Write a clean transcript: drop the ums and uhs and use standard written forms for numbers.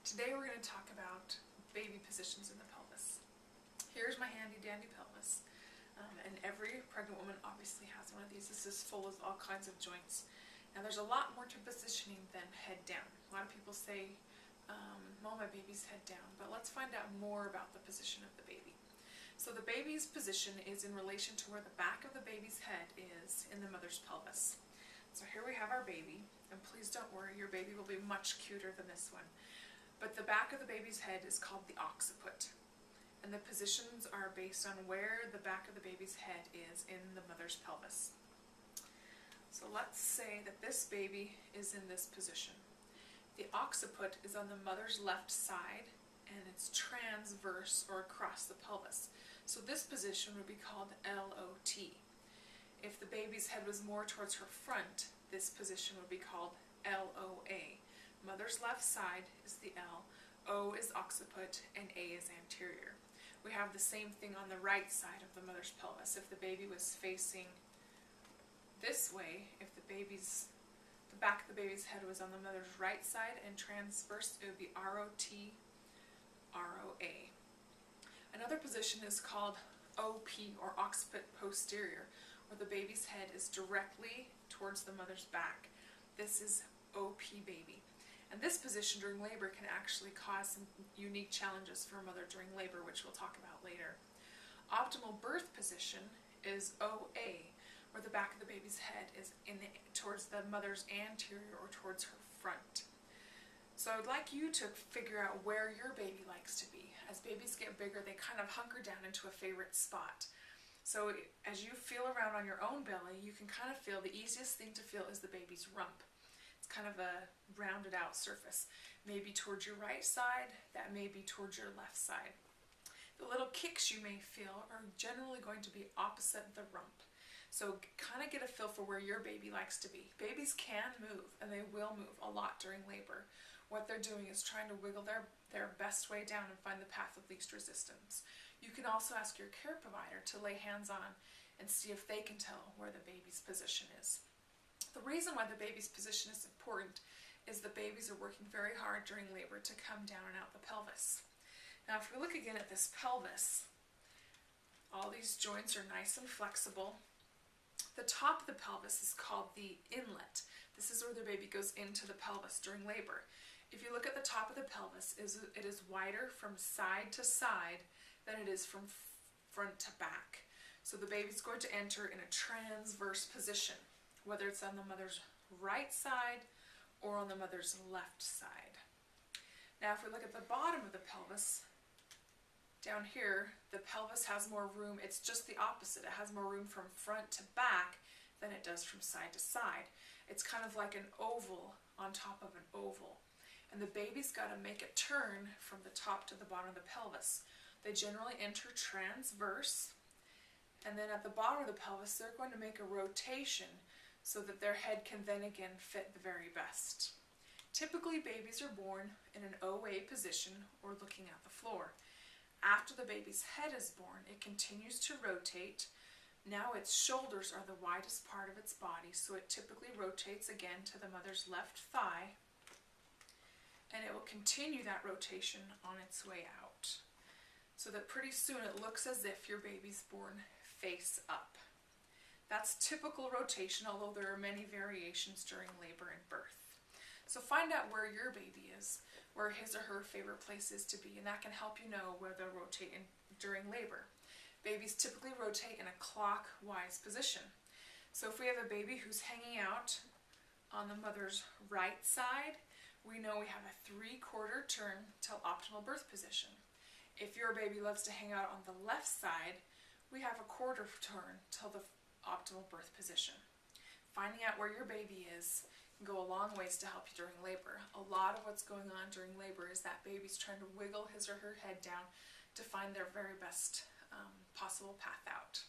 Today we're going to talk about baby positions in the pelvis. Here's my handy dandy pelvis, and every pregnant woman obviously has one of these. This is full of all kinds of joints. Now there's a lot more to positioning than head down. A lot of people say, well, my baby's head down, but let's find out more about the position of the baby. So the baby's position is in relation to where the back of the baby's head is in the mother's pelvis. So here we have our baby, and please don't worry, your baby will be much cuter than this one. But the back of the baby's head is called the occiput, and the positions are based on where the back of the baby's head is in the mother's pelvis. So let's say that this baby is in this position. The occiput is on the mother's left side, and it's transverse or across the pelvis. So this position would be called LOT. If the baby's head was more towards her front, this position would be called LOA. Mother's left side is the L, O is occiput, and A is anterior. We have the same thing on the right side of the mother's pelvis. If the baby was facing this way, if the back of the baby's head was on the mother's right side and transverse, it would be ROT, ROA. Another position is called OP, or occiput posterior, where the baby's head is directly towards the mother's back. This is OP baby. And this position during labor can actually cause some unique challenges for a mother during labor, which we'll talk about later. Optimal birth position is OA, where the back of the baby's head is towards the mother's anterior or towards her front. So I'd like you to figure out where your baby likes to be. As babies get bigger, they kind of hunker down into a favorite spot. So as you feel around on your own belly, you can kind of feel the easiest thing to feel is the baby's rump. It's kind of a rounded out surface. Maybe towards your right side, that may be towards your left side. The little kicks you may feel are generally going to be opposite the rump. So kind of get a feel for where your baby likes to be. Babies can move, and they will move a lot during labor. What they're doing is trying to wiggle their best way down and find the path of least resistance. You can also ask your care provider to lay hands on and see if they can tell where the baby's position is. The reason why the baby's position is important is the babies are working very hard during labor to come down and out the pelvis. Now if we look again at this pelvis, all these joints are nice and flexible. The top of the pelvis is called the inlet. This is where the baby goes into the pelvis during labor. If you look at the top of the pelvis, it is wider from side to side than it is from front to back. So the baby's going to enter in a transverse position, whether it's on the mother's right side or on the mother's left side. Now if we look at the bottom of the pelvis, down here, the pelvis has more room. It's just the opposite. It has more room from front to back than it does from side to side. It's kind of like an oval on top of an oval. And the baby's got to make a turn from the top to the bottom of the pelvis. They generally enter transverse, and then at the bottom of the pelvis, they're going to make a rotation so that their head can then again fit the very best. Typically, babies are born in an OA position or looking at the floor. After the baby's head is born, it continues to rotate. Now its shoulders are the widest part of its body, so it typically rotates again to the mother's left thigh, and it will continue that rotation on its way out, so that pretty soon it looks as if your baby's born face up. That's typical rotation, although there are many variations during labor and birth. So find out where your baby is, where his or her favorite place is to be, and that can help you know where they'll rotate during labor. Babies typically rotate in a clockwise position. So if we have a baby who's hanging out on the mother's right side, we know we have a 3/4 turn till optimal birth position. If your baby loves to hang out on the left side, we have a 1/4 turn till the optimal birth position. Finding out where your baby is can go a long ways to help you during labor. A lot of what's going on during labor is that baby's trying to wiggle his or her head down to find their very best possible path out.